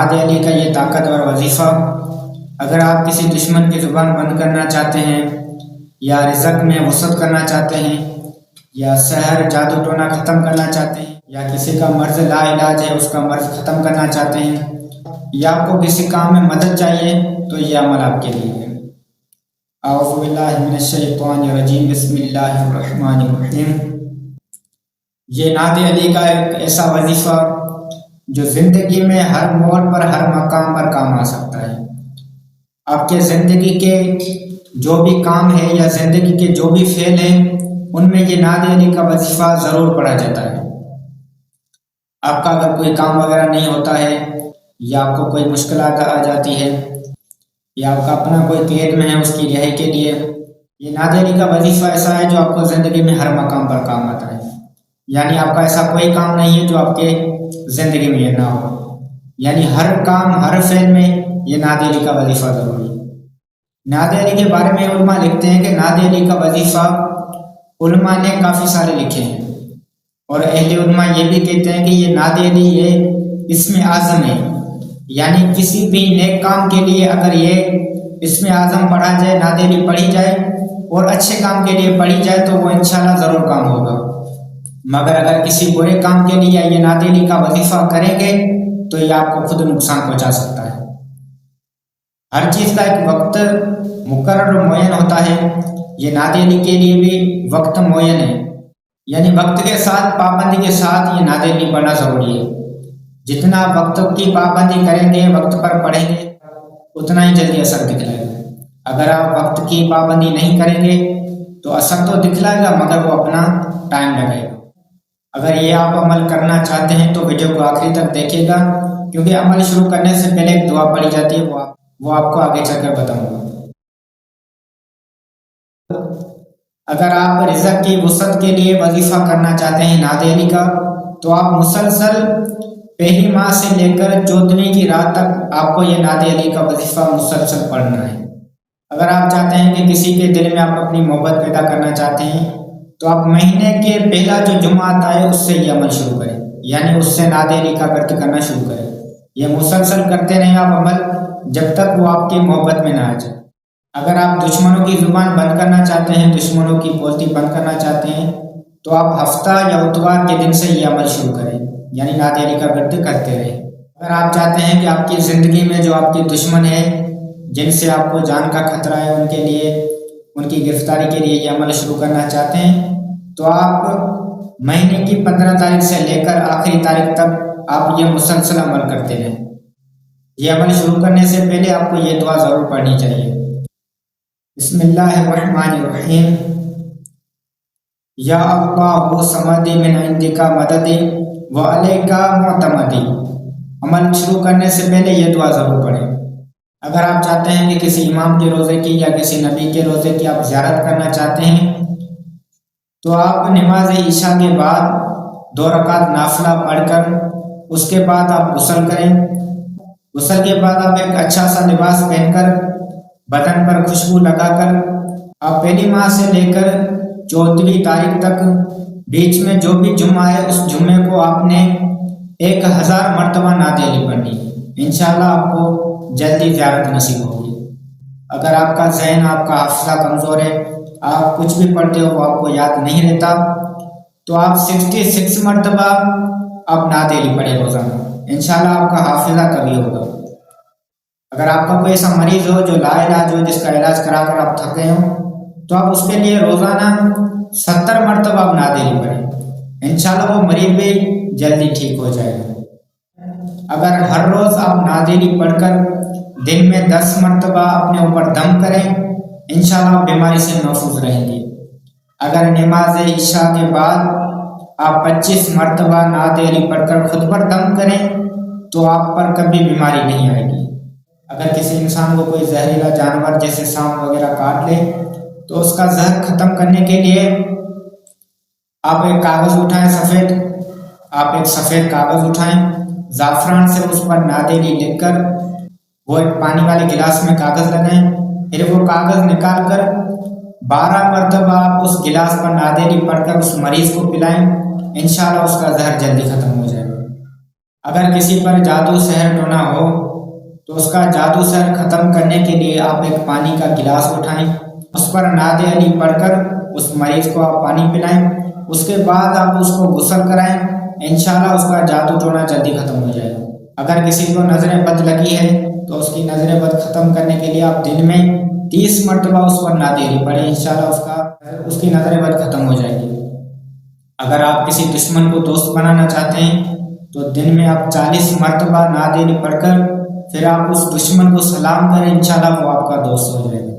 ناد علی کا یہ طاقتور وظیفہ، اگر آپ کسی دشمن کی زبان بند کرنا چاہتے ہیں، یا رزق میں وسعت کرنا چاہتے ہیں، یا سحر جادو ٹونا ختم کرنا چاہتے ہیں، یا کسی کا مرض لا علاج ہے اس کا مرض ختم کرنا چاہتے ہیں، یا آپ کو کسی کام میں مدد چاہیے، تو یہ عمل آپ کے لیے ہے۔ اعوذ باللہ من الشیطان الرجیم، بسم اللہ الرحمن الرحیم۔ یہ ناد علی کا ایک ایسا وظیفہ جو زندگی میں ہر موڑ پر، ہر مقام پر کام آ سکتا ہے۔ آپ کے زندگی کے جو بھی کام ہے یا زندگی کے جو بھی فعل ہیں، ان میں یہ ناد علی کا وظیفہ ضرور پڑھا جاتا ہے۔ آپ کا اگر کوئی کام وغیرہ نہیں ہوتا ہے، یا آپ کو کوئی مشکلات آ جاتی ہے، یا آپ کا اپنا کوئی قید میں ہے اس کی رہائی کے لیے، یہ ناد علی کا وظیفہ ایسا ہے جو آپ کو زندگی میں ہر مقام پر کام آتا ہے۔ یعنی آپ کا ایسا کوئی کام نہیں ہے جو آپ کے زندگی میں یہ نہ ہو، یعنی ہر کام، ہر فعل میں یہ ناد علی کا وظیفہ ضروری ہے۔ ناد علی کے بارے میں علماء لکھتے ہیں کہ ناد علی کا وظیفہ علماء نے کافی سارے لکھے ہیں، اور اہل علماء یہ بھی کہتے ہیں کہ یہ ناد علی یہ اسم اعظم ہے، یعنی کسی بھی نیک کام کے لیے اگر یہ اسم اعظم پڑھا جائے، ناد علی پڑھی جائے اور اچھے کام کے لیے پڑھی جائے تو وہ انشاءاللہ ضرور کام ہوگا۔ مگر اگر کسی برے کام کے لیے یہ ناد علی کا وظیفہ کریں گے تو یہ آپ کو خود نقصان پہنچا سکتا ہے۔ ہر چیز کا ایک وقت مقرر و معین ہوتا ہے، یہ ناد علی کے لیے بھی وقت معین ہے، یعنی وقت کے ساتھ، پابندی کے ساتھ یہ ناد علی پڑھنا ضروری ہے۔ جتنا وقت کی پابندی کریں گے، وقت پر پڑھیں گے، اتنا ہی جلدی اثر دکھلائے گا۔ اگر آپ وقت کی پابندی نہیں کریں گے تو اثر تو دکھلائے گا مگر وہ اپنا ٹائم لگائے گا۔ اگر یہ آپ عمل کرنا چاہتے ہیں تو ویڈیو کو آخری تک دیکھیے گا، کیونکہ عمل شروع کرنے سے پہلے ایک دعا پڑھی جاتی ہے، وہ آپ کو آگے چل کر بتاؤں گا۔ اگر آپ رزق کی وسعت کے لیے وظیفہ کرنا چاہتے ہیں ناد علی کا، تو آپ مسلسل پہلی ماہ سے لے کر 14ویں کی رات تک آپ کو یہ ناد علی کا وظیفہ مسلسل پڑھنا ہے۔ اگر آپ چاہتے ہیں کہ کسی کے دل میں آپ اپنی محبت پیدا کرنا چاہتے ہیں تو آپ مہینے کے پہلا جو جمعہ آتا ہے اس سے یہ عمل شروع کریں، یعنی اس سے ناد علی کا ورد کرنا شروع کریں۔ یہ مسلسل کرتے رہیں آپ عمل جب تک وہ آپ کی محبت میں نہ آ جائے۔ اگر آپ دشمنوں کی زبان بند کرنا چاہتے ہیں، دشمنوں کی بولتی بند کرنا چاہتے ہیں، تو آپ ہفتہ یا اتوار کے دن سے یہ عمل شروع کریں، یعنی ناد علی کا ورد کرتے رہیں۔ اگر آپ چاہتے ہیں کہ آپ کی زندگی میں جو آپ کے دشمن ہیں، جن سے آپ کو جان کا خطرہ ہے، ان کے لیے، ان کی گرفتاری کے لیے یہ عمل شروع کرنا چاہتے ہیں، تو آپ مہینے کی 15 تاریخ سے لے کر آخری تاریخ تک آپ یہ مسلسل عمل کرتے رہیں۔ یہ عمل شروع کرنے سے پہلے آپ کو یہ دعا ضرور پڑھنی چاہیے۔ بسم اللہ الرحمن الرحیم، یا اللہ صمد من عندک مددی وعلیک معتمدی۔ عمل شروع کرنے سے پہلے یہ دعا ضرور پڑھیں۔ اگر آپ چاہتے ہیں کہ کسی امام کے روزے کی یا کسی نبی کے روزے کی آپ زیارت کرنا چاہتے ہیں، تو آپ نماز عشاء کے بعد 2 رکعت نافلہ پڑھ کر اس کے بعد آپ غسل کریں۔ غسل کے بعد آپ ایک اچھا سا لباس پہن کر، بدن پر خوشبو لگا کر، آپ پہلی ماہ سے لے کر 14ویں تاریخ تک بیچ میں جو بھی جمعہ ہے اس جمعے کو آپ نے 1000 مرتبہ ناد علی پڑھنی۔ انشاءاللہ آپ کو جلدی زیارت نصیب ہوگی۔ اگر آپ کا ذہن، آپ کا حافظہ کمزور ہے، آپ کچھ بھی پڑھتے ہو وہ آپ کو یاد نہیں رہتا، تو آپ 66 مرتبہ آپ ناد علی پڑھیں روزانہ، انشاءاللہ آپ کا حافظہ کبھی ہوگا۔ اگر آپ کا کوئی ایسا مریض ہو جو لا علاج ہو، جس کا علاج کرا کر آپ تھکے ہوں، تو آپ اس کے لیے روزانہ 70 مرتبہ آپ ناد علی پڑھیں، انشاءاللہ وہ مریض بھی جلدی ٹھیک ہو جائے گا۔ اگر ہر روز آپ ناد علی پڑھ کر دن میں 10 مرتبہ اپنے اوپر دم کریں، انشاءاللہ آپ بیماری سے محفوظ رہیں گے۔ اگر نماز عشاء کے بعد آپ 25 مرتبہ ناد علی پڑھ کر خود پر دم کریں تو آپ پر کبھی بیماری نہیں آئے گی۔ اگر کسی انسان کو کوئی زہریلا جانور جیسے سانپ وغیرہ کاٹ لے تو اس کا زہر ختم کرنے کے لیے آپ ایک کاغذ اٹھائیں سفید، آپ ایک سفید کاغذ اٹھائیں، زعفران سے اس پر ناد علی لکھ کر وہ ایک پانی والے گلاس میں کاغذ لگائیں، پھر وہ کاغذ نکال کر 12 مرتبہ آپ اس گلاس پر ناد علی پڑھ کر اس مریض کو پلائیں، انشاءاللہ اس کا زہر جلدی ختم ہو جائے گا۔ اگر کسی پر جادو سحر ٹونا ہو تو اس کا جادو سحر ختم کرنے کے لیے آپ ایک پانی کا گلاس اٹھائیں، اس پر نعت علی پڑھ کر اس مریض کو آپ پانی پلائیں، اس کے بعد آپ اس کو غسل کرائیں، انشاءاللہ اس کا جادو ٹونا جلدی ختم ہو جائے گا۔ اگر کسی کو نظر بد لگی ہے تو اس کی نظر بد ختم کرنے کے لیے آپ دن میں 30 مرتبہ اس پر نعت علی پڑھیں، انشاءاللہ اس کی نظر بد ختم ہو جائے گی۔ اگر آپ کسی دشمن کو دوست بنانا چاہتے ہیں تو دن میں آپ 40 مرتبہ نعت علی پڑھ کر پھر آپ اس دشمن کو سلام کریں، انشاءاللہ وہ آپ کا دوست ہو جائے گا۔